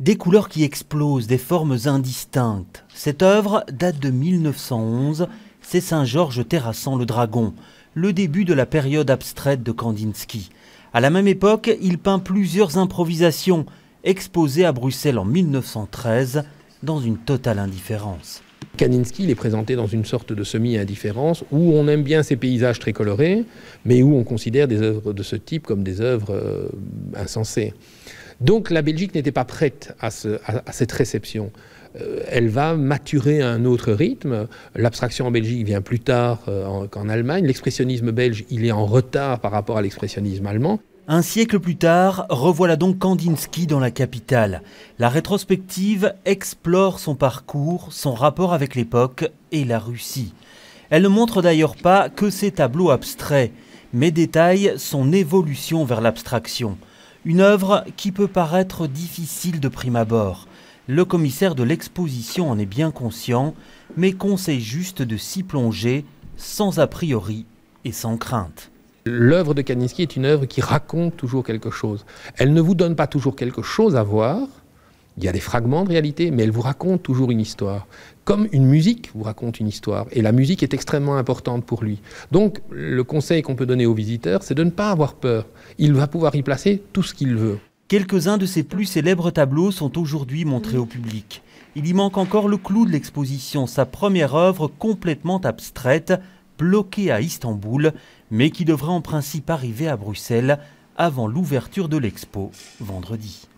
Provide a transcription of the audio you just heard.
Des couleurs qui explosent, des formes indistinctes. Cette œuvre date de 1911, c'est Saint-Georges terrassant le dragon, le début de la période abstraite de Kandinsky. À la même époque, il peint plusieurs improvisations, exposées à Bruxelles en 1913, dans une totale indifférence. Kandinsky, il est présenté dans une sorte de semi-indifférence où on aime bien ces paysages très colorés, mais où on considère des œuvres de ce type comme des œuvres insensées. Donc la Belgique n'était pas prête à cette réception. Elle va maturer à un autre rythme. L'abstraction en Belgique vient plus tard qu'en Allemagne. L'expressionnisme belge, il est en retard par rapport à l'expressionnisme allemand. Un siècle plus tard, revoilà donc Kandinsky dans la capitale. La rétrospective explore son parcours, son rapport avec l'époque et la Russie. Elle ne montre d'ailleurs pas que ses tableaux abstraits, mais détaille son évolution vers l'abstraction. Une œuvre qui peut paraître difficile de prime abord. Le commissaire de l'exposition en est bien conscient, mais conseille juste de s'y plonger sans a priori et sans crainte. L'œuvre de Kandinsky est une œuvre qui raconte toujours quelque chose. Elle ne vous donne pas toujours quelque chose à voir. Il y a des fragments de réalité, mais elle vous raconte toujours une histoire. Comme une musique vous raconte une histoire. Et la musique est extrêmement importante pour lui. Donc, le conseil qu'on peut donner aux visiteurs, c'est de ne pas avoir peur. Il va pouvoir y placer tout ce qu'il veut. Quelques-uns de ses plus célèbres tableaux sont aujourd'hui montrés au public. Il y manque encore le clou de l'exposition, sa première œuvre complètement abstraite, bloquée à Istanbul, mais qui devrait en principe arriver à Bruxelles avant l'ouverture de l'expo vendredi.